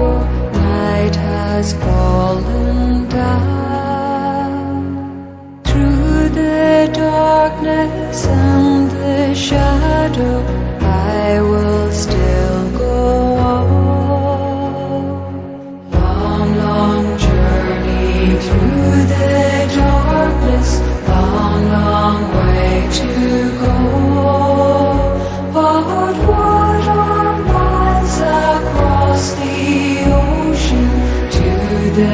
shadow, night has fallen down. Through the darkness and the shadow, I will still go on. Long, long journey through the darkness, long, long way to go. But what are miles across the ocean to the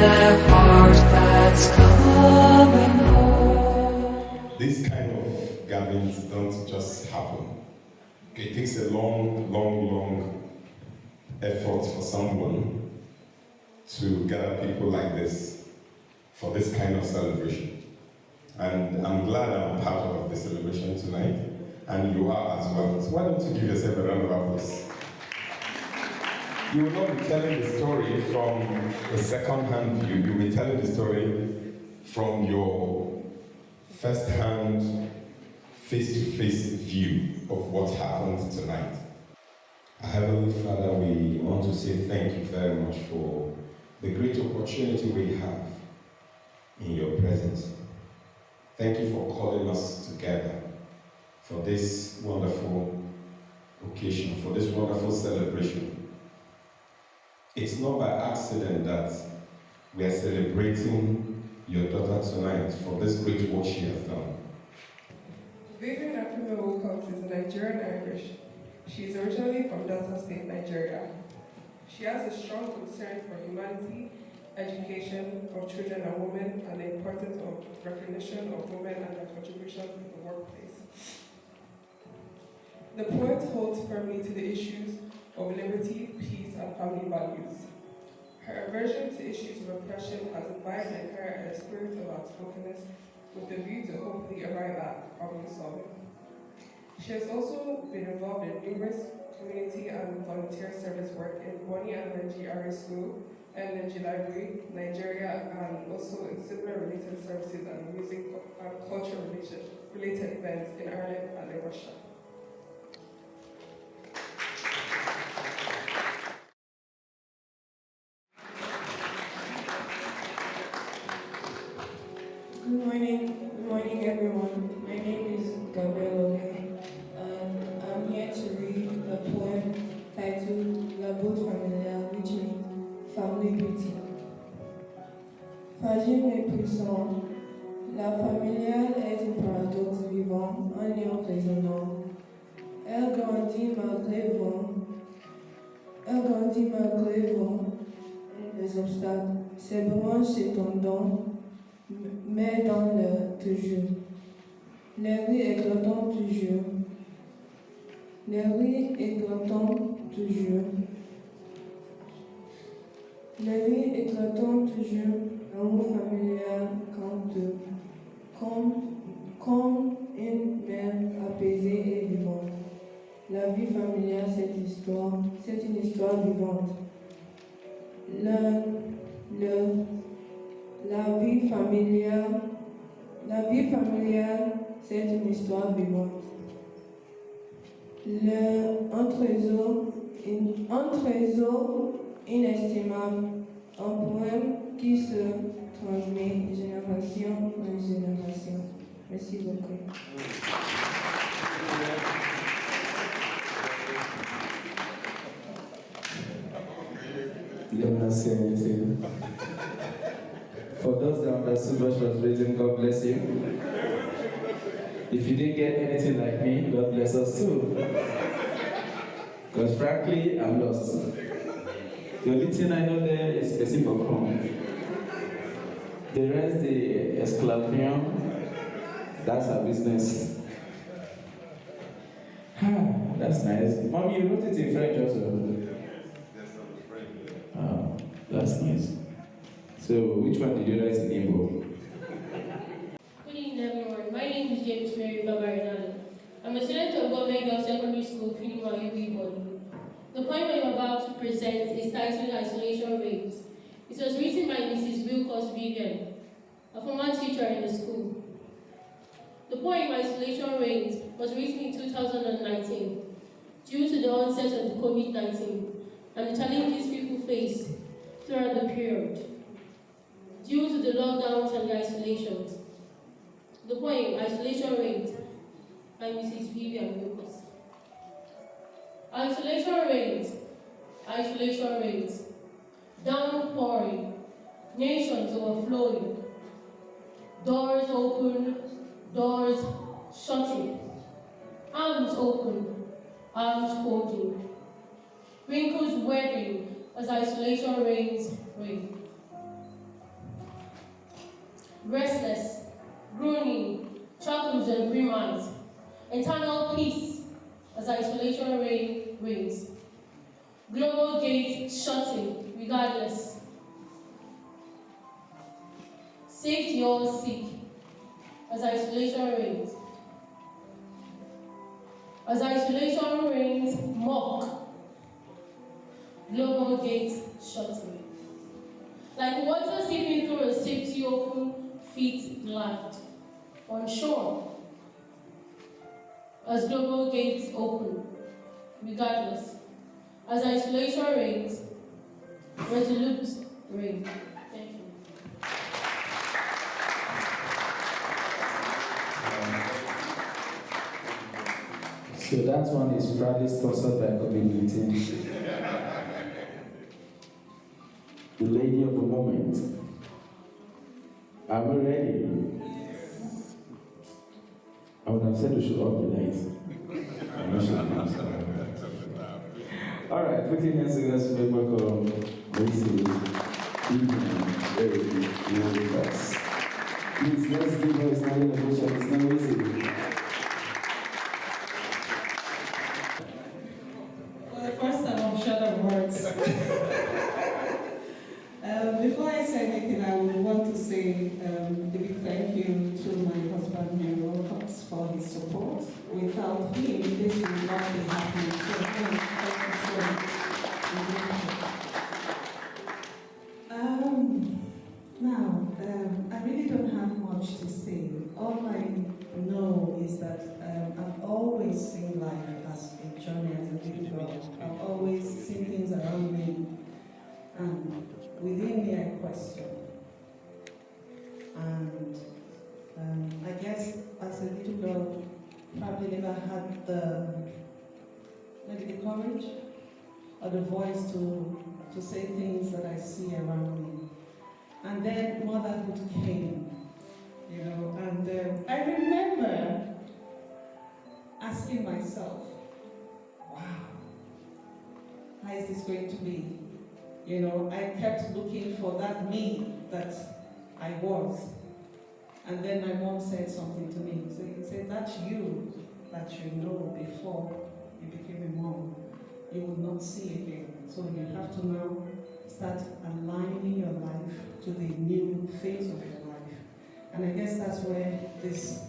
heart that's coming home? These kind of gatherings don't just happen. It takes a long, long, long effort for someone to gather people like this for this kind of celebration. And I'm glad I'm part of the celebration tonight, and you are as well. So why don't you give yourself a round of applause? You will not be telling the story from a second-hand view. You'll be telling the story from your first-hand, face-to-face view of what happened tonight. Our Heavenly Father, we want to say thank you very much for the great opportunity we have in your presence. Thank you for calling us together for this wonderful occasion, for this wonderful celebration. It's not by accident that we are celebrating your daughter tonight for this great work she has done. Vivian Akume Wilcox is Nigerian Irish. She is originally from Delta State, Nigeria. She has a strong concern for humanity, education of children and women, and the importance of recognition of women and their contribution in the workplace. The poet holds firmly to the issues of liberty, peace, and family values. Her aversion to issues of oppression has imbibed in her a spirit of outspokenness with the view to hopefully arrive at problem solving. She has also been involved in numerous community and volunteer service work in Bonny and Lenji Area School and Lenji Library, Nigeria, and also in similar related services and music and culture related events in Ireland and in Russia. Good morning everyone. My name is Gabrielle Oge, and I'm here to read the poem titled La Botte Familiale, which means Family Beauty. Fragile mais puissant, la familiale est un paradoxe vivant, un lion résonnant. Elle grandit malgré vent et les obstacles, ses branches s'étendant, mais dans le toujours. Les rues éclatant toujours. Les rues éclatant toujours. Les rues éclatant toujours. L'amour familial comme une mère apaisée et vivante. La vie familiale, c'est une histoire vivante. La vie familiale, c'est une histoire vivante. Un trésor inestimable, un poème qui se transmet génération en génération. Merci beaucoup. For those that understood what she was reading, God bless you. If you didn't get anything like me, God bless us too. Because frankly, I'm lost. The only thing I know there is Pesibokrom. The rest, the Esclavion, that's our business. That's nice. Mommy, you wrote it in French also. Oh, that's nice. So, which one did you write in Igbo? Good evening, everyone. My name is James Mary Babarinado. I'm a student of Government Girls Secondary School, Finima UB Body. The poem I'm about to present is titled Isolation Rates. It was written by Mrs. Wilcox Vivian, a former teacher in the school. The poem Isolation Rates was written in 2019 due to the onset of the COVID-19 and the challenges people face throughout the period due to the lockdowns and the isolations. The poem, Isolation Rate, by Mrs. Vivian Lucas. Isolation rate, downpouring, nations overflowing, doors open, doors shutting, arms open, arms folding, wrinkles wedding as isolation reigns reign. Restless, groaning, chuckles and grimace, eternal peace as isolation reigns. Global gates shutting regardless. Safety all seek as isolation reigns. As isolation reigns mock. Global gates shutting. Like water seeping through a safety open, feet glide on shore. As global gates open, regardless. As isolation reigns, resolute reign. Thank you. So that one is proudly sponsored by COVID-19. The lady of the moment. Are we ready? I would have said we should off the lights. I'm not sure. All right, put your hands together to make welcome Macy, Please, let's give her a standing ovation. It's not easy. For the first time, I'm short of words. Before I say anything, I would want to say a big thank you to my husband, Henry Wilcox, for his support. Without him, this would not be happening. So thank you. I really don't have much to say. All I know is that I've always seen life as a journey, as a little girl. I've always seen things around me, and within me I question. And I guess as a little girl, probably never had maybe the courage or the voice to say things that I see around me. And then motherhood came, and I remember asking myself, wow, how is this going to be? I kept looking for that me that I was. And then my mom said something to me. So he said, that's you that you know before you became a mom. You would not see again. So you have to now start aligning your life to the new phase of your life. And I guess that's where this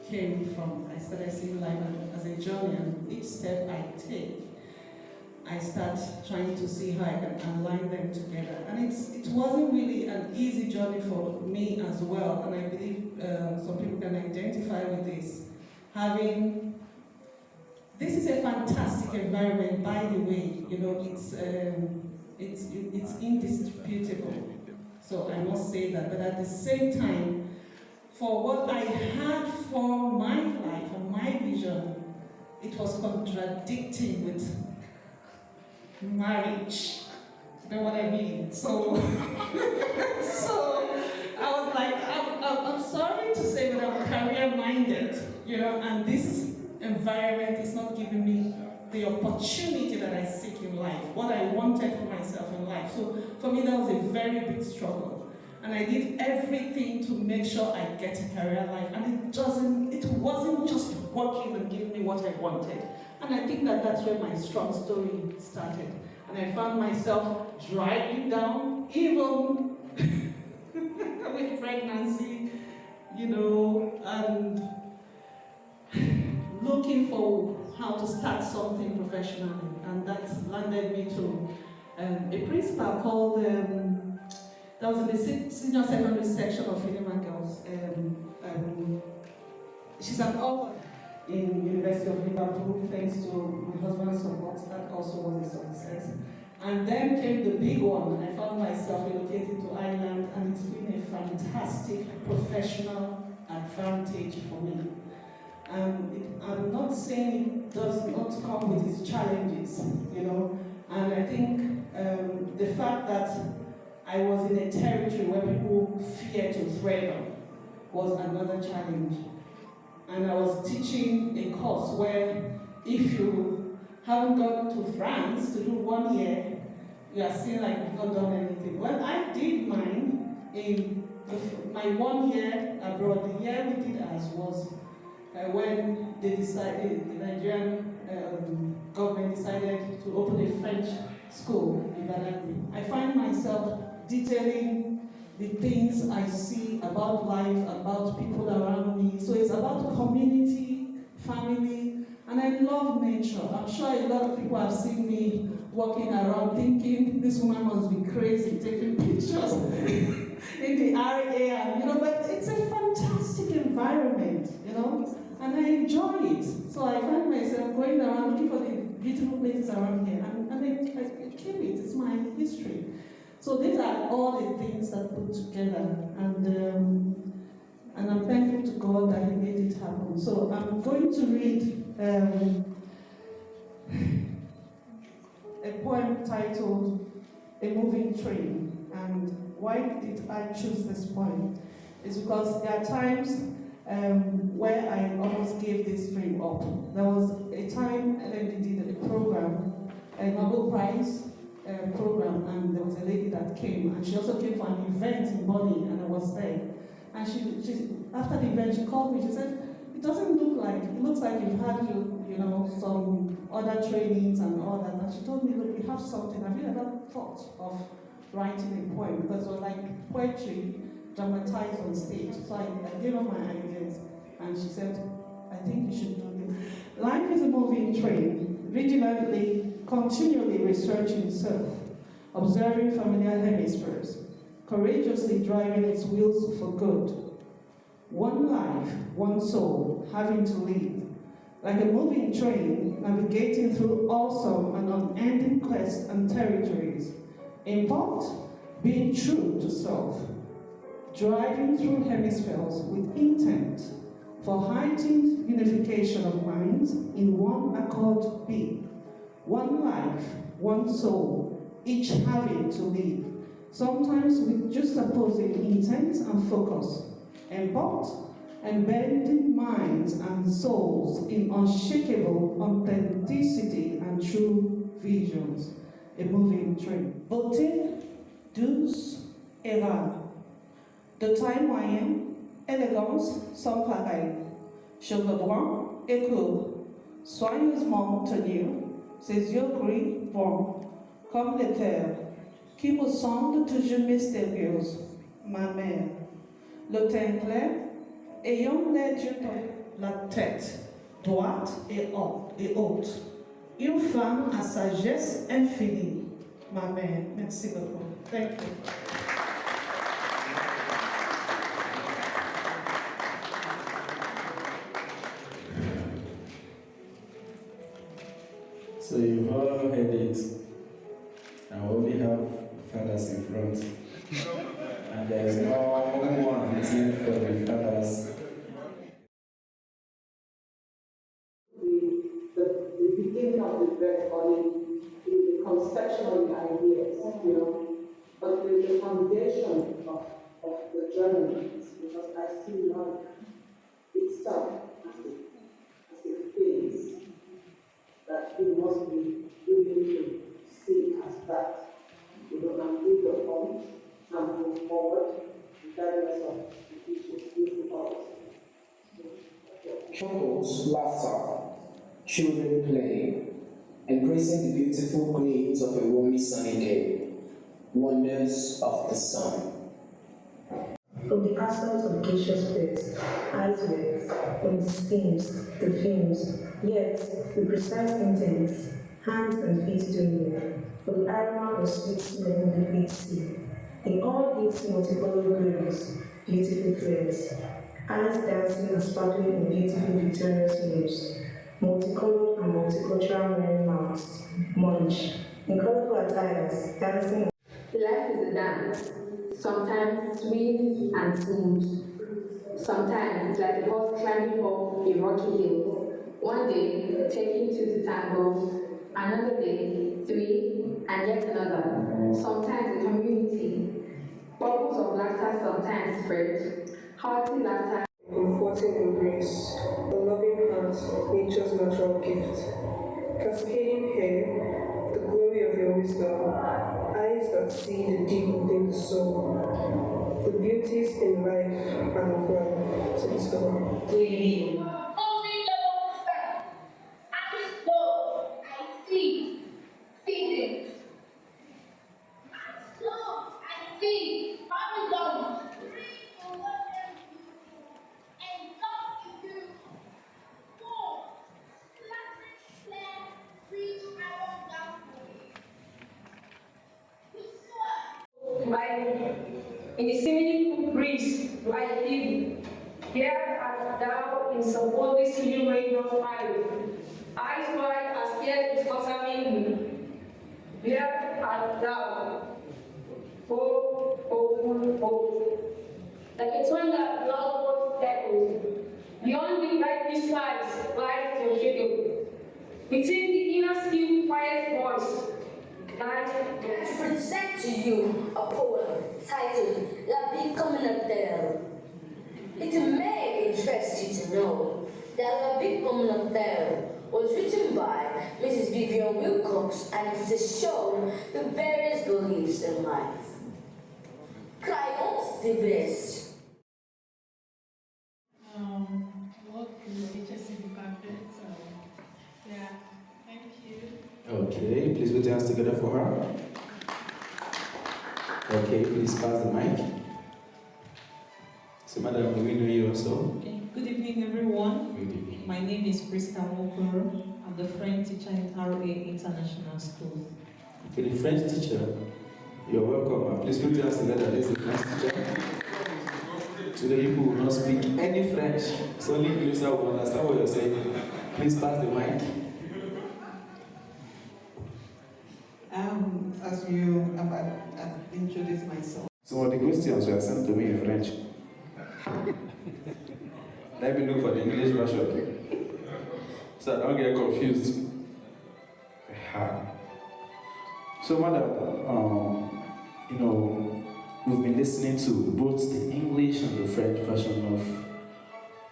came from. I started seeing life as a journey, and each step I take, I start trying to see how I can align them together. And it wasn't really an easy journey for me as well, and I believe some people can identify with this. This is a fantastic environment, by the way. It's indisputable. So I must say that. But at the same time, for what I had for my life, for my vision, it was contradicting with marriage. You know what I mean? So, so I was like, I'm sorry to say that I'm career-minded, and this environment is not giving me the opportunity that I seek in life, what I wanted for myself in life. So for me, that was a very big struggle. And I did everything to make sure I get a career life. And it wasn't just working and giving me what I wanted. And I think that's where my strong story started. And I found myself driving down, even with pregnancy, and looking for how to start something professionally. And that landed me to a principal called, that was in the senior secondary section of Finneman Girls. She's an author in University of Liverpool, thanks to my husband's support. That also was a success. And then came the big one. I found myself relocated to Ireland, and it's been a fantastic professional advantage for me. I'm not saying it does not come with its challenges, you know. And I think the fact that I was in a territory where people fear to tread on was another challenge. And I was teaching a course where if you haven't gone to France to do 1 year, you are still like you've not done anything. Well, I did mine in my 1 year abroad. The year we did ours was when they decided, the Nigerian government decided to open a French school in Badagry. I find myself detailing the things I see about life, about people around me. So it's about community, family, and I love nature. I'm sure a lot of people have seen me walking around thinking this woman must be crazy, taking pictures in the RA, you know, but it's a fantastic environment, you know, and I enjoy it. So I find myself going around looking for the beautiful places around here, and I keep it. It's my history. So these are all the things that put together, and I'm thankful to God that He made it happen. So I'm going to read a poem titled "A Moving Train." And why did I choose this poem? It's because there are times where I almost gave this dream up. There was a time LMD did a program, a Nobel Prize program, and there was a lady that came, and she also came for an event in Bonny, and I was there. And she after the event, she called me. She said, "It doesn't look like, it looks like you've had some other trainings and all that." And she told me, "Look, we have something. Have you ever thought of writing a poem?" Because it was like poetry dramatized on stage. So I gave her my ideas, and she said, "I think you should do this." Life is a moving train, vigilantly, continually researching itself, observing familiar hemispheres, courageously driving its wheels for good. One life, one soul, having to live. Like a moving train, navigating through awesome and unending quests and territories. In part, being true to self. Driving through hemispheres with intent for heightened unification of minds in one accord being. One life, one soul, each having to live, sometimes with just opposing intent and focus, embodied and bending minds and souls in unshakable authenticity and true visions. A moving train. Beauté, douce et rare. De taille moyenne, élégance sans pareil. Cheveux bruns et courts, soigneusement tenus, ses yeux gris bons, comme les terres, qui me semblent toujours mystérieuses, ma mère. Le teint clair, ayant l'air de la tête, droite et haute. Une femme à sagesse infinie, ma mère. Merci beaucoup. Thank you. So you've all heard it. I only have fathers in front. And there's no one waiting for the fathers. The beginning of the verse, or the conception of the ideas, you know. But the foundation of the journey is because I see life itself as a phase that we must be willing to see as that. You know, and move your forms and move forward, regardless of the issues before us. Chuckles, laughter, children playing, embracing the beautiful gleams of a warm sunny day, wonders of the sun. From the asphalt of gaseous place, eyes wet, from the schemes, the fumes, yet with precise intents, hands and feet do move, for the aroma of sweet smell of the big sea. In all its multicolored glories, beautiful flares, eyes dancing and sparkling in beautiful victorious moves, multicolored and multicultural merry mouths, munch, in colorful attires, dancing. Life is a dance, sometimes sweet and smooth. Sometimes it's like a horse climbing up a rocky hill. One day, taking two to tango, another day, three, and yet another. Sometimes a community. Bubbles of laughter sometimes spread. Hearty laughter. Comforting embrace, a loving heart, nature's natural gift. Cascading hair, the glory of your wisdom, eyes that see the deep within the soul, the beauties in life and of life to discover. In the seeming breeze do I live. Here art thou in some holy city rainbow fire. Eyes wide as tears discovering me. Here art thou, oh, like a twin that loud echoes. Beyond the brightest skies lies your shadow. Within the inner still quiet voice. To present to you a poem titled La Vie comme un Hotel. It may interest you to know that La Vie comme un Hotel was written by Mrs. Vivian Wilcox and it is shown the various beliefs in life. Croyance de blesse. Work in the HSC department, so yeah, thank you. Okay, please put your hands together for her. Okay, please pass the mic. So, madam, do we know you also? Okay. Good evening, everyone. Good evening. My name is Krista Walker. I'm the French teacher in RA International School. Okay, the French teacher, you're welcome. Please put your hands together. This is the French teacher. Today, you will not speak any French, so only English that will understand what you're saying. Please pass the mic. As you I've introduced myself. Some of the questions were sent to me in French. Let me look for the English version so I don't get confused. So, madam, we've been listening to both the English and the French version of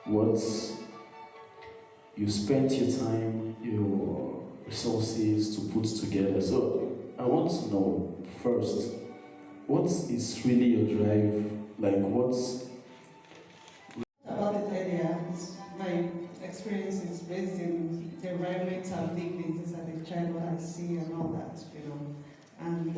what you spent your time, your resources to put together. So, I want to know first, what is really your drive? Like, what's About it earlier, my experience is based in the environment I've lived in since as a child, what I see and all that, And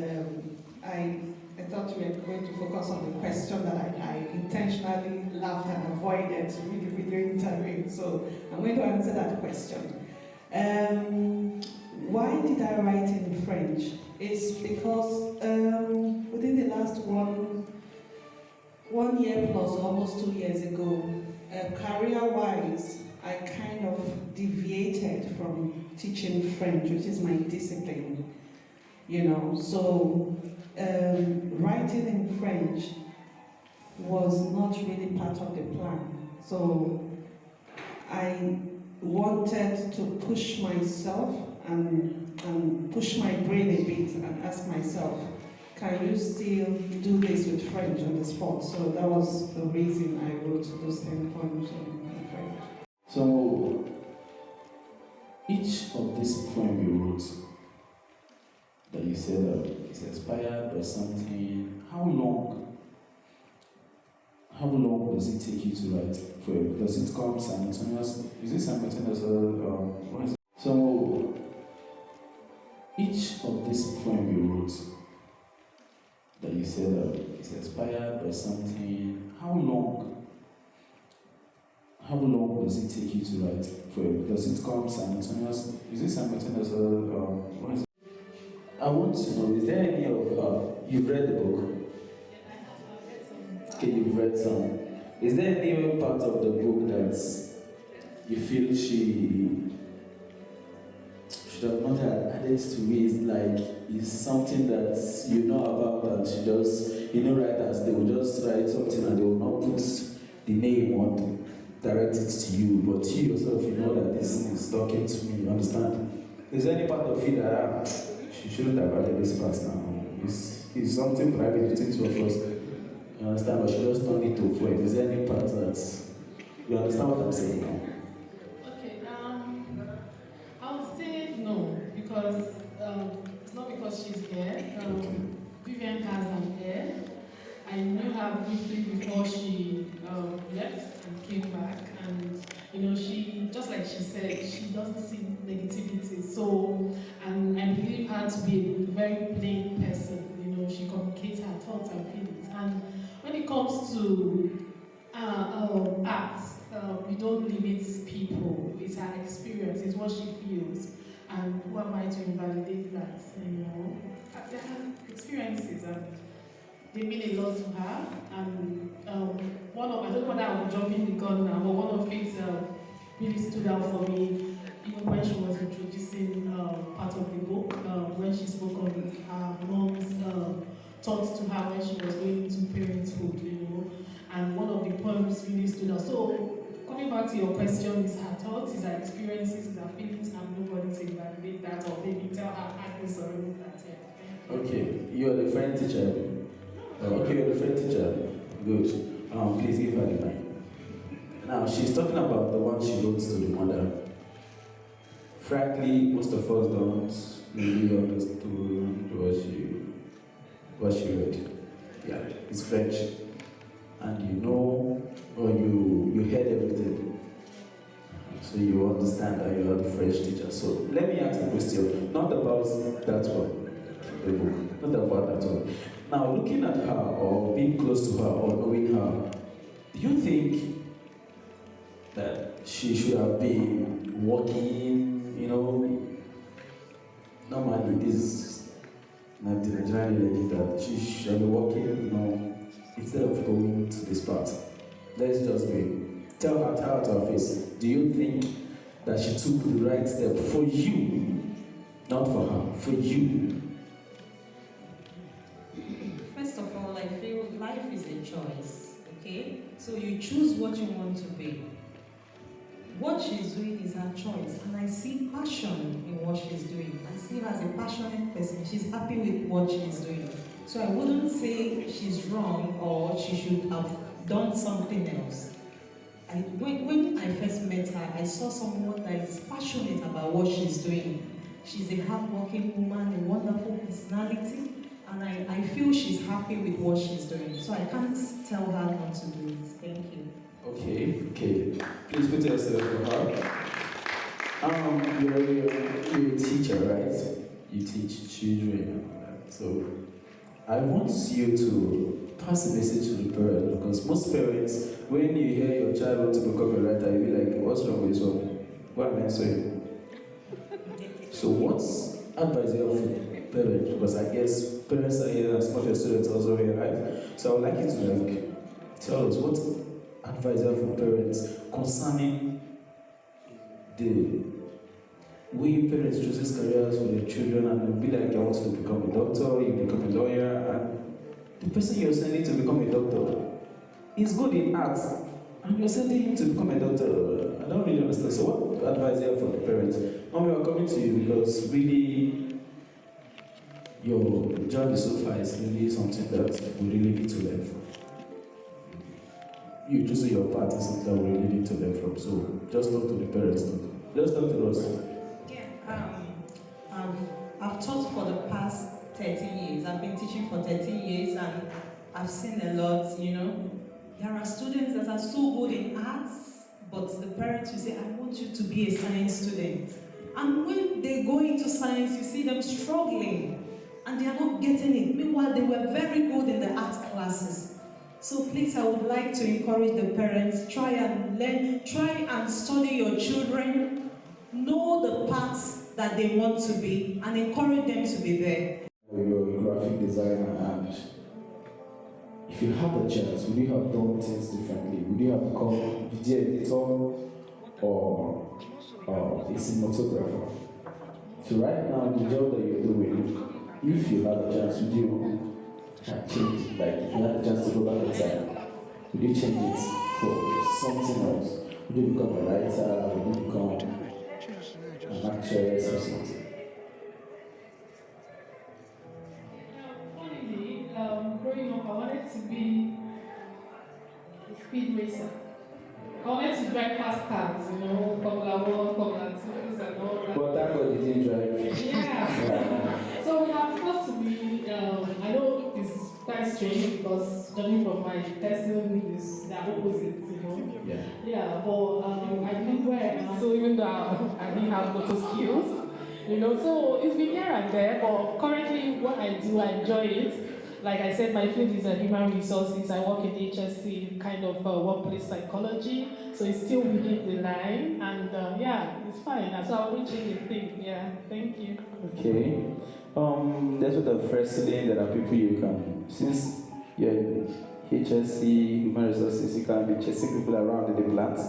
I thought we were going to focus on the question that I intentionally laughed and avoided with the video interview. So I'm going to answer that question. Why did I write in French? It's because within the last one year plus, almost 2 years ago, career-wise, I kind of deviated from teaching French, which is my discipline. So writing in French was not really part of the plan. So I wanted to push myself and push my brain a bit and ask myself, can you still do this with French on the spot? So that was the reason I wrote those 10 poems in French. So, each of these poems you wrote, that you said that it's inspired by something, how long does it take you to write a poem? Does it come simultaneous? Is it simultaneous or what is it? So, each of these poems you wrote, that you said that it's inspired by something, how long does it take you to write a poem? Does it come simultaneous? Is it simultaneous or what is it? I want to know, is there any of, you've read the book? Okay, you've read some. Is there any part of the book that you feel should have not had added to it, like it's something that you know about, and she just, writers, they will just write something and they will not put the name on, direct it to you, but you yourself, you know that this is talking to me, you understand? Is there any part of it that she shouldn't have added this part now? It's something private between two of us, you understand? But she just don't need to point. Is there any part that, you understand what I'm saying now? Okay, I would say no, because it's not because she's here. Vivian has an heir. I knew her briefly before she left and came back, and she, just like she said, she doesn't see negativity. So, and I believe her to be a very plain person. She communicates her thoughts and feelings. And when it comes to art, we don't limit people. It's her experience. It's what she feels. And who am I to invalidate that? There are experiences, and they mean a lot to her. And I don't know whether I will jump in the gun now, but one of it really stood out for me, even when she was introducing part of the book, when she spoke on her mom's thoughts to her when she was going into parenthood, and one of the poems really stood out. So, coming back to your question, is her thoughts, is her experiences, is her feelings, and nobody to validate that or maybe tell her this or remove that. Yeah. Okay, you're the friend teacher. Okay, you're the friend teacher. Good. Please give her the mic. Now, she's talking about the one she wrote to the mother. Frankly, most of us don't really understand what she read. Yeah, it's French. And or you heard everything. So you understand that you are the French teacher. So let me ask the question, not about that one, the book, not about that one. Now, looking at her or being close to her or knowing her, do you think that she should have been working, normally this is not the Nigerian lady that she should be working, instead of going to this part? Let's just be. Tell her to her face, do you think that she took the right step for you, not for her, for you? First of all, I feel life is a choice, okay? So you choose what you want to be. What she's doing is her choice, and I see passion in what she's doing. I see her as a passionate person. She's happy with what she's doing. So I wouldn't say she's wrong or she should have done something else. When I first met her, I saw someone that is passionate about what she's doing. She's a hardworking woman, a wonderful personality, and I feel she's happy with what she's doing. So I can't tell her not to do it. Thank you. Okay. Please put yourself for her. You're a teacher, right? You teach children. So I want you to pass a message to the parents, because most parents, when you hear your child want to become a writer, you'll be like, what's wrong with this one? What am I saying? So what's advice you have for parents? Because I guess parents are here and some of your students are also here, right? So I would like you to tell us what advice you have for parents concerning the way parents choose careers for their children, and they'll be like, I want to become a doctor, you become a lawyer, and the person you're sending to become a doctor is good in arts, and you're sending him to become a doctor. I don't really understand. So what advice you have for the parents? Mommy, we're coming to you because really your journey so far is really something that we really need to learn from. You choosing your path is something that we really need to learn from. So just talk to the parents. Just talk to us. I've taught for the past 13 years. I've been teaching for 13 years, and I've seen a lot, There are students that are so good in arts, but the parents will say, I want you to be a science student. And when they go into science, you see them struggling, and they are not getting it. Meanwhile, they were very good in the art classes. So please, I would like to encourage the parents, try and learn, try and study your children, know the paths that they want to be, and encourage them to be there. You're a graphic designer, and if you had a chance, would you have done things differently? Would you have become video editor or a cinematographer? So right now, the job that you're doing, if you have a chance, would you change it? Like if you had a chance to go back in time, would you change it for something else? Would you become a writer? Would you become an actress or something? Funnily, growing up, I wanted to be a speed racer. I wanted to drive fast cars, Formula 1, Formula 2s and all that. But that God didn't drive. Yeah. So we have got to be, I know it's quite strange because judging from my person is the opposite, Yeah. Yeah, but I didn't wear, so even though I didn't have motor skills, so it's been here and there, but currently what I do, I enjoy it. Like I said, my field is human resources. I work in HSC, kind of workplace psychology, so it's still within the line, and yeah, it's fine. So I'll be changing things. Yeah, thank you. Okay. That's what the first thing that are people you can, since you're in HSC, human resources, you can be chasing people around in the plant.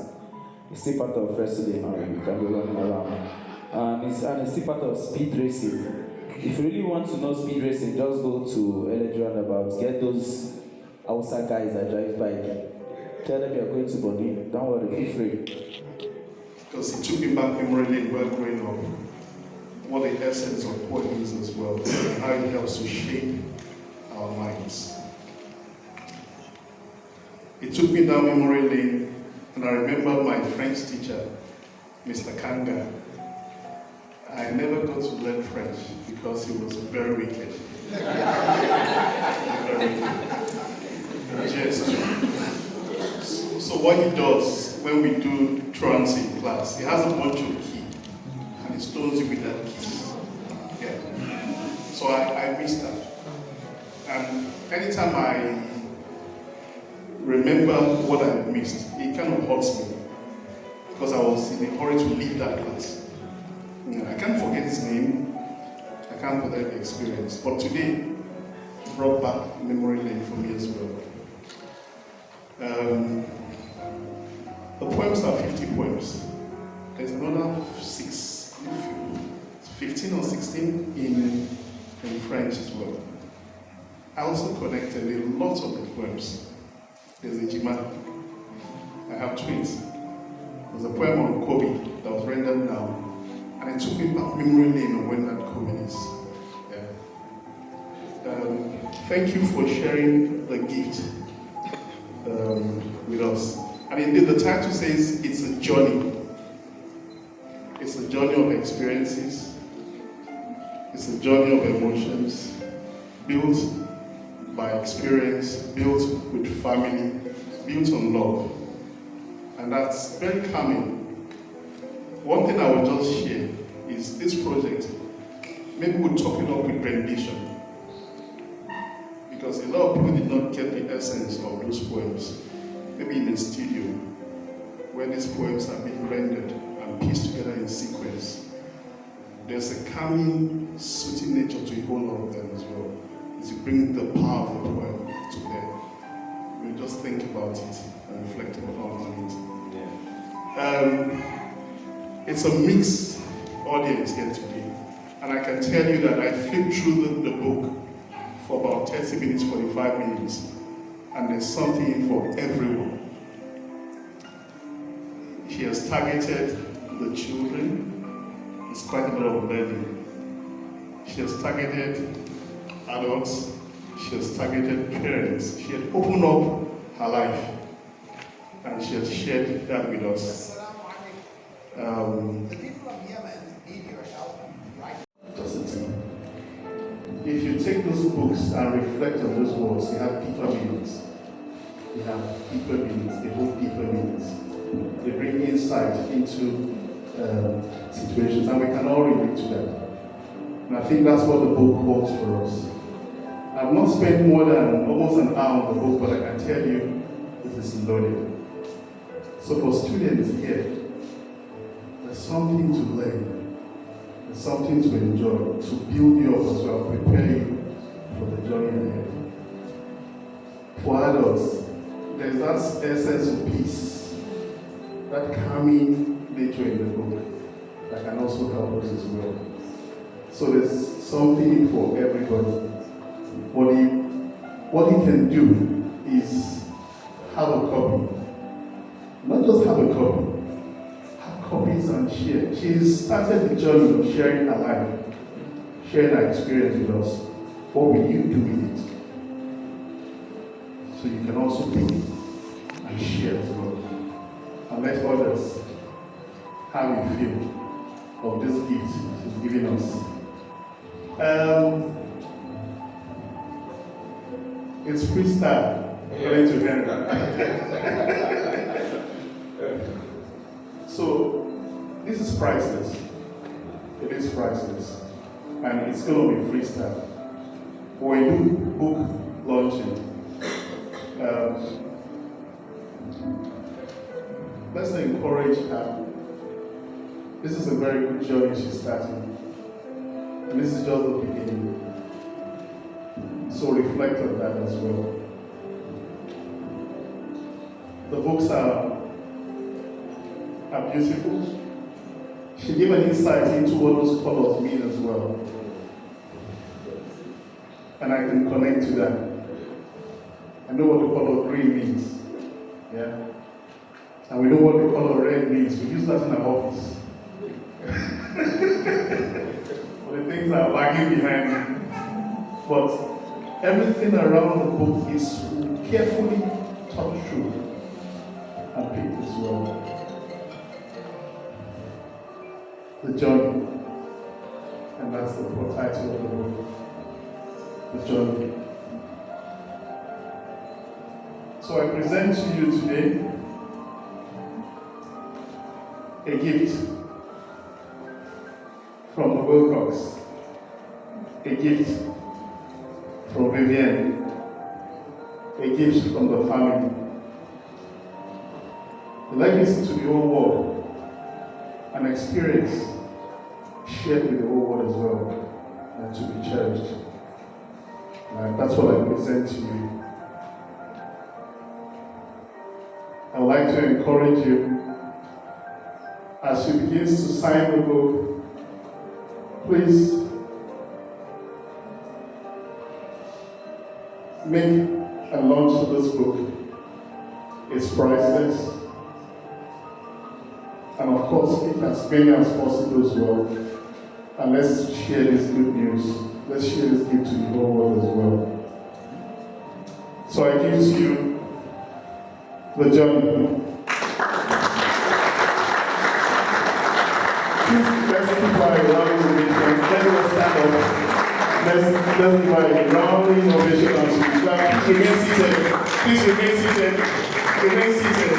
It's still part of wrestling, you can be running around. And it's still part of speed racing. If you really want to know speed racing, just go to LG Roundabout, get those outside guys that drive bike. Tell them you're going to Bonnie, don't worry, feel free. Because it took me back memory lane while growing up. What the essence of poetry is as well, and how it helps to shape our minds. It took me down memory lane, and I remember my French teacher, Mr. Kanga. I never got to learn French because he was very wicked. Very wicked. Just. So what he does when we do truancy class, he has a bunch of keys and he stones you with that key. Yeah. So I missed that. And anytime I remember what I missed, it kind of hurts me because I was in a hurry to leave that class. I can't forget his name, I can't forget the experience, but today brought back memory lane for me as well. The poems are 50 poems. There's another 15 or 16 in French as well. I also connected a lot of the poems. There's a Jima. I have twins. There's a poem on Kobe that was rendered now. And it took me back memory lane of when that Kobe is. Yeah. Thank you for sharing the gift with us. And indeed, the title says it's a journey. It's a journey of experiences. It's a journey of emotions built by experience, built with family, built on love. And that's very calming. One thing I will just share is this project, maybe we'll top it up with rendition. Because a lot of people did not get the essence of those poems. Maybe in a studio, where these poems are being rendered and pieced together in sequence. There's a calming, soothing nature to a whole lot of them as well. As you bring the power of the poem to bear. You just think about it and reflect on it. It's a mixed audience here today. And I can tell you that I flipped through the book for about 30 minutes, 45 minutes. And there's something for everyone. She has targeted the children. It's quite a lot of learning. She has targeted adults. She has targeted parents. She has opened up her life. And she has shared that with us. If you take those books and reflect on those words, they have deeper meanings. They have deeper meanings. They hold deeper meanings. They bring insight into situations, and we can all relate to that. And I think that's what the book holds for us. I've not spent more than almost an hour on the book, but I can tell you it is loaded. So for students here, there's something to learn. There's something to enjoy, to build you up as well, prepare you for the journey ahead. For adults, there's that essence of peace, that calming nature in the book that can also help us as well. So there's something for everybody. What he can do is have a copy. Not just have a copy, have copies and share. She's started the journey of sharing her life, sharing her experience with us. What will you do with it? So you can also pick it and share as well. And let others how you feel of this gift she's giving us. It's freestyle, according to Henry. So, this is priceless. It is priceless. And it's going to be freestyle. When we do book launching, let's encourage her. This is a very good journey she's starting. And this is just the beginning. So reflect on that as well. The books are beautiful. She gave an insight into what those colors mean as well. And I can connect to that. I know what the color green means. Yeah? And we know what the color red means. We use that in our office. But the things are lagging behind. But everything around the book is carefully thought through and picked as well. Thejourney. And that's the title of the book. Thejourney. So I present to you today a gift from the Wilcox, a gift from Vivienne, a gift from the family, a legacy to the whole world, an experience shared with the whole world as well, and to be cherished. And that's what I present to you. I would like to encourage you, as she begins to sign the book, please make a launch to this book. It's priceless. And of course, pick as many as possible as well. And let's share this good news. Let's share this gift to the whole world as well. So I give to you Thejourney. Let's keep our round ovation. Let's stand up. Let's give a round ovation and to clap. Please remain seated. Please remain seated. Remain seated.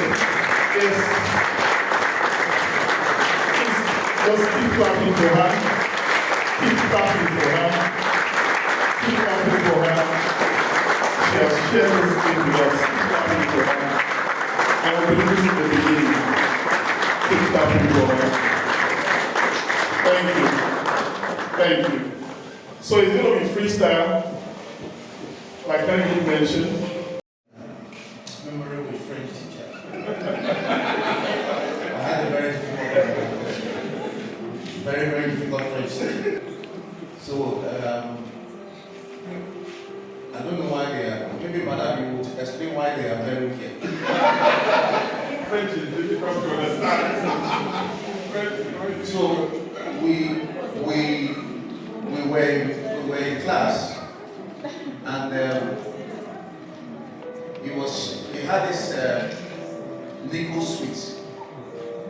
Yes. Please just keep clapping for her. Keep clapping for her. Keep clapping for her. She has shared this gift with us. Keep clapping for her. I will be losing the beginning. Keep clapping for her. Thank you. Thank you. So it's going to be freestyle, like Henry mentioned. Memorable French teacher. I had a very difficult French teacher. So I don't know why they are. Maybe Madame will explain why they are very wicked. French is difficult to understand. So we were in class, and he had this nickel sweet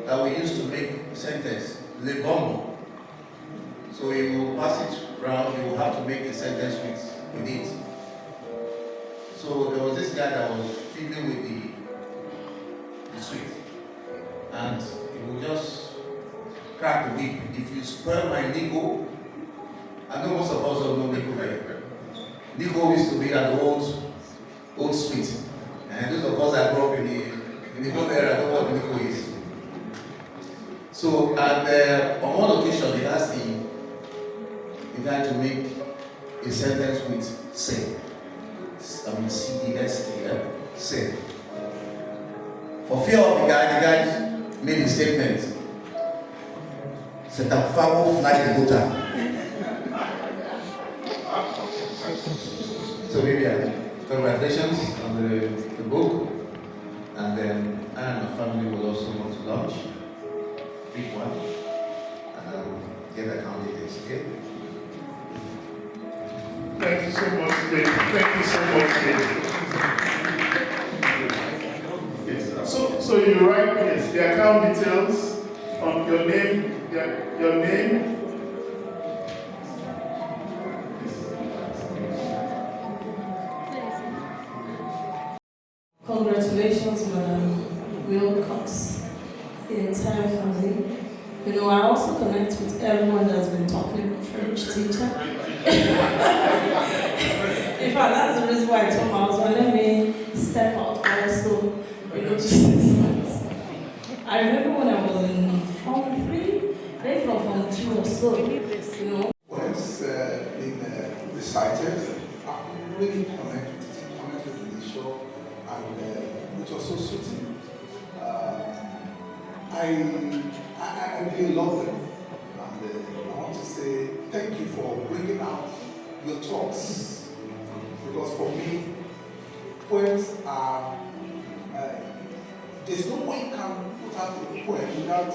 that we used to make sentence, le bonbon. So you will pass it round, you will have to make a sentence with it. So there was this guy that was fiddling with the sweet, and he would just crack the whip. If you spoil my nickel, I know most of us don't know nickel here. Nickel used to be an old sweet, and those of us that grew up in the whole area know what nickel is. So, and on one occasion, he asked the guy to make a sentence with say. I mean C-E-S-T, say. For fear of the guy made a statement. C'est un pharaon fly the water. Vivian, congratulations on the book. And then I and my family will also want to launch. Big one. And get account details, okay? Thank you so much, Dave. Thank you so much, Dave. Yes. So you write yes, the account details on your name, your name. Congratulations, Madam Wilcox, the entire family. You know, I also connect with everyone that's been talking French teacher. In fact, that's the reason why I told my husband, let me step out also, you know, to say something. I remember when I was in Form 3, I think from Form 2 or so, you know. Once been recited, I really connected with the show, and which was so soothing. I really love them, and I want to say thank you for bringing out your thoughts, because for me, poems are, there's no way you can put out a poem without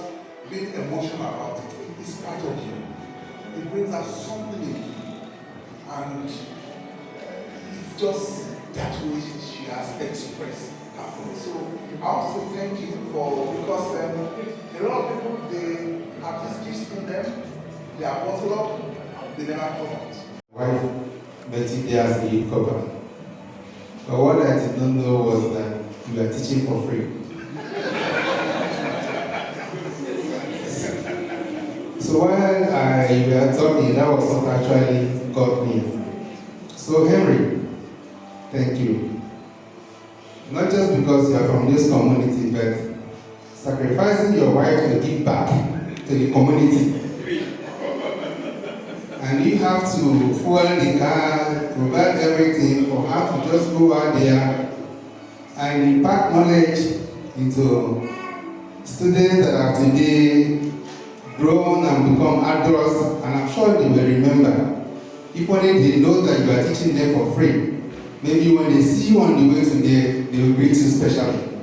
being emotional about it. It's part of you. It brings out something in you, and it's just that way she has expressed her feelings. So I also thank you for, because a lot of people, they have this gist in them, they are bottled up, they never come out. Wife, Betty Diaz the Copper. But what I did not know was that you are teaching for free. So while you were talking, that was what actually got me. So Henry, thank you. Not just because you are from this community, but sacrificing your wife to give back to the community. And you have to fuel the car, provide everything for her to just go out there and impart knowledge into students that have today grown and become adults, and I'm sure they will remember. If only they know that you are teaching them for free, maybe when they see you on the way to there, they will greet you specially.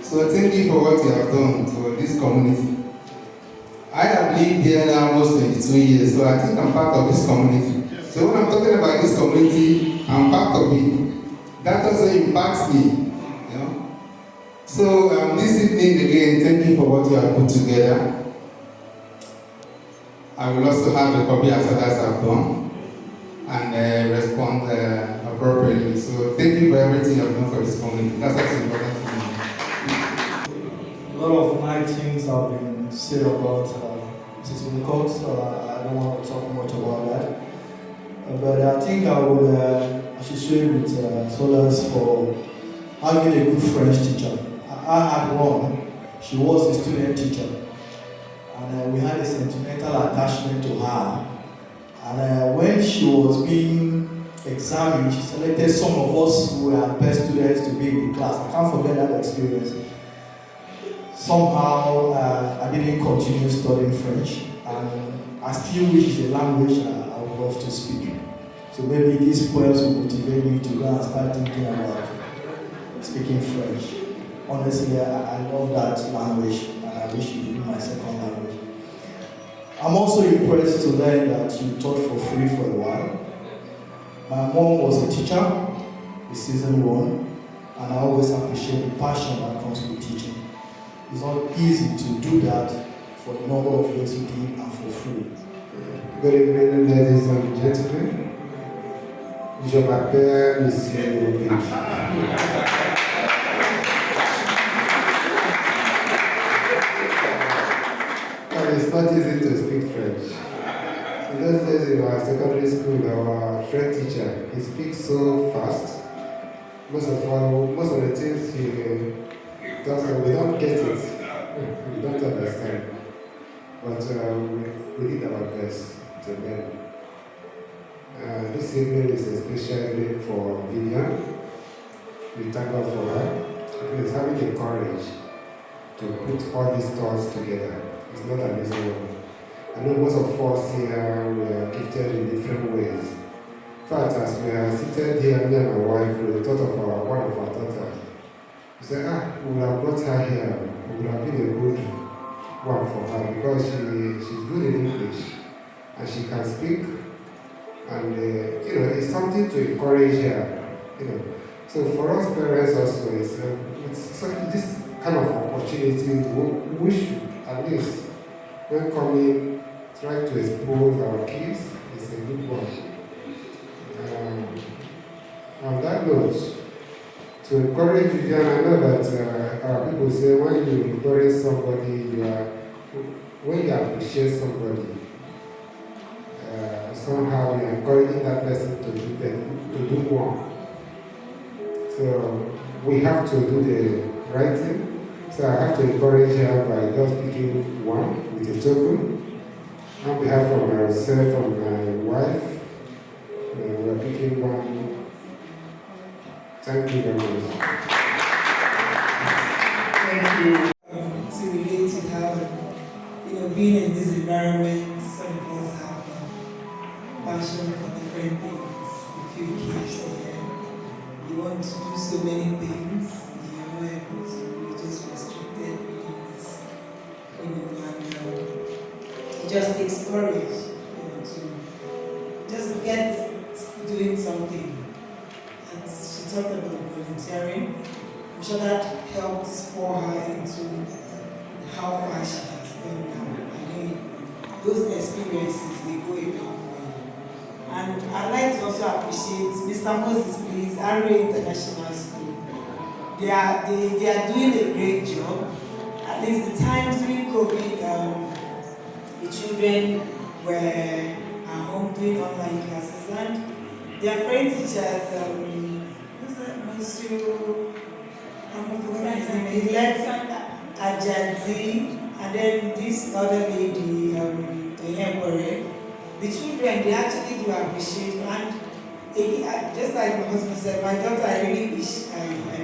So thank you for what you have done to this community. I have lived here now almost 22 years, so I think I'm part of this community. So when I'm talking about this community, I'm part of it. That also impacts me, you know. So this evening again, thank you for what you have put together. I will also have a copy as others have done and respond appropriately. So thank you for everything you have done for this community. That's also important to me. A lot of nice things have been said about Mrs. Wilcox, so I don't want to talk much about that. But I think I would associate with Solas for having a good French teacher. I had one. She was a student teacher. And we had a sentimental attachment to her. And when she was being examined, she selected some of us who were her best students to be in the class. I can't forget that experience. Somehow, I didn't continue studying French, and I still wish it's a language I would love to speak. So maybe these poems will motivate me to go and start thinking about speaking French. Honestly, I love that language, and I wish it would be my second language. I'm also impressed to learn that you taught for free for a while. My mom was a teacher in season 1, and I always appreciate the passion that comes with teaching. It's not easy to do that for the number of years you did and for free. Good evening, ladies and gentlemen. Je m'appelle Monsieur Luigi. It's not easy to speak French. In those days in our secondary school, our French teacher, he speaks so fast. Most of the things he does, we don't get it. We don't understand. But we did our best to learn. This evening is a special evening for Vivian. We thank God for her. She is having the courage to put all these thoughts together. It's not an easy one. I know most of us here we are gifted in different ways. In fact, as we are seated here, me and my wife, we thought of one of our daughters. We said, we would have brought her here. We would have been a good one for her because she's good in English and she can speak. And, it's something to encourage her, So for us parents also, it's this kind of opportunity we should at least, when coming, try to expose our kids. It's a good one. On that note, to encourage Vivian, I know that our people say when you encourage somebody, when you appreciate somebody, somehow you're encouraging that person to do more. So we have to do the right thing. So I have to encourage her by just picking one with a token. On behalf of myself and my wife, we're picking one. Thank you very much. Thank you. To relate to how, being in this environment, some of us have passion for different things. If you kids here, you want to do so many things, you're not able to, you're just restricted within this, and it just takes courage, to just get doing something. And she talked about volunteering. I'm sure that helped spur her into how far she has gone now. I mean, those experiences, they go a long way. And I'd like to also appreciate Mr. Moses, please, RA International School. They are doing a great job. At least the times during COVID, the children were at home doing online classes, and their friend teachers, who's that, Monsieur, I'm forgetting his name, he left Ajadi, and then this other lady, the children, they actually do appreciate, and just like my husband said, my daughter, I really wish I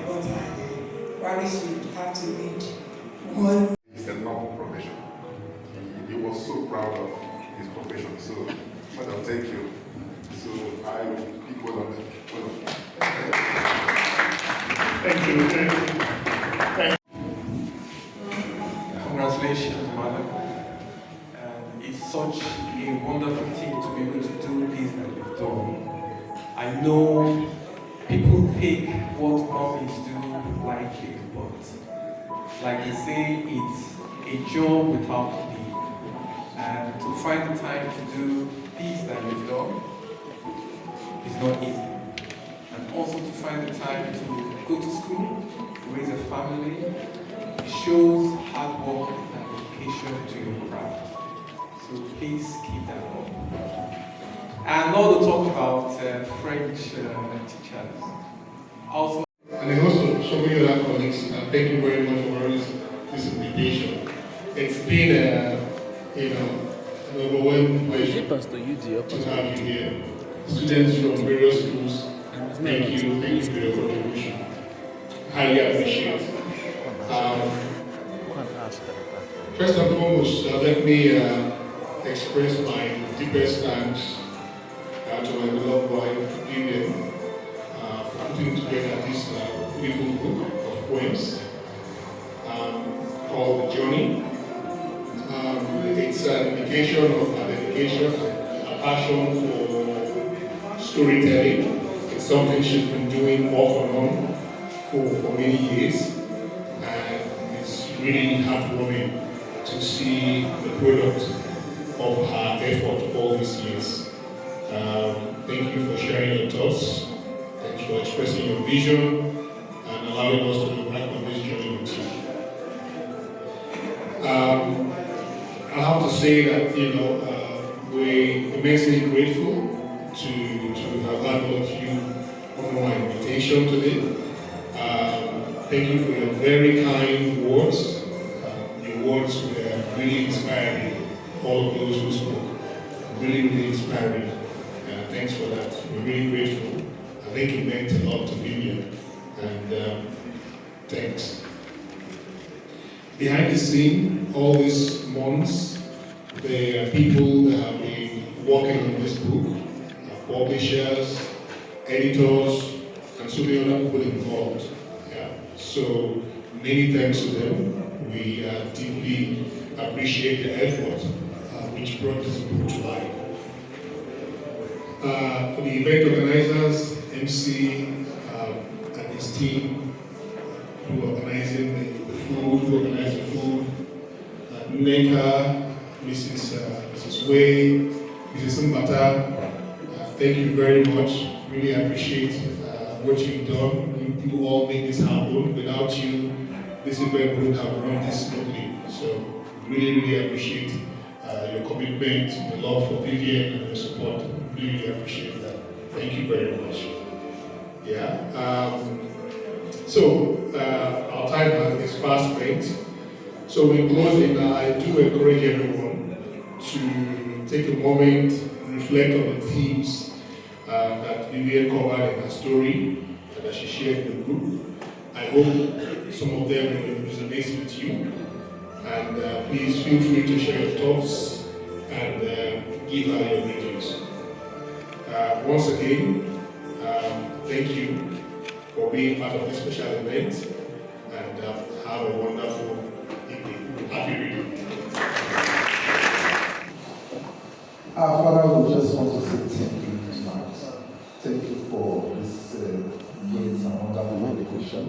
got her there. Probably should have to read one. It's a noble profession. He was so proud of his profession. So, Madam, thank you. So, I will pick one of them. Thank you. Thank you. Congratulations, madam. It's such a wonderful thing to be able to do this that you've done. I know people pick what movies do like it, but like they say, it's a job without pay. And to find the time to do this that you've done is not easy. And also to find the time to go to school, raise a family, it shows hard work and dedication to your craft. So please keep that up. And now to talk about French teachers. Also, and then also so many other colleagues, thank you very much for this invitation. It's been an overwhelming pleasure to have you here. Students from various schools, thank you for your contribution. Highly appreciate it. First and foremost, let me express my deepest thanks to my beloved wife, Vivian, for putting together this beautiful book of poems called Thejourney. It's an indication of her dedication, a passion for storytelling. It's something she's been doing off and on for many years, and it's really heartwarming to see the product of her effort all these years. Thank you for sharing your thoughts. Thanks for expressing your vision and allowing us to embark on this journey with you. I have to say that we're immensely grateful to have had all of you on our invitation today. Thank you for your very kind words. Your words were really inspiring. All of those who spoke, really, really inspiring. Thanks for that. We're really grateful. I think it meant a lot to Vivian, and thanks. Behind the scene, all these months, there are people that have been working on this book, publishers, editors, and so many other people involved. Yeah. So many thanks to them. We deeply appreciate the effort which brought this book to life. For the event organizers, MC and his team, who are organizing the food, who organize the food, Nneka, Mrs. Way, Mrs. Mbata, thank you very much. Really appreciate what you've done. You all make this happen. Without you, this event wouldn't have run this smoothly. So really appreciate your commitment, the love for Vivian, and the support. Really appreciate that. Thank you very much. Yeah. So our time is fast spent. So in closing, I do encourage everyone to take a moment, reflect on the themes that Vivian covered in her story and that she shared in the group. I hope some of them will resonate with you. And please feel free to share your thoughts and give her your videos. Once again, thank you for being part of this special event, and have a wonderful evening. Happy reading. Our Father, we just want to say thank you tonight. Thank you for this great and wonderful education.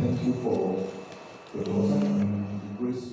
Thank you for the Lord and the grace.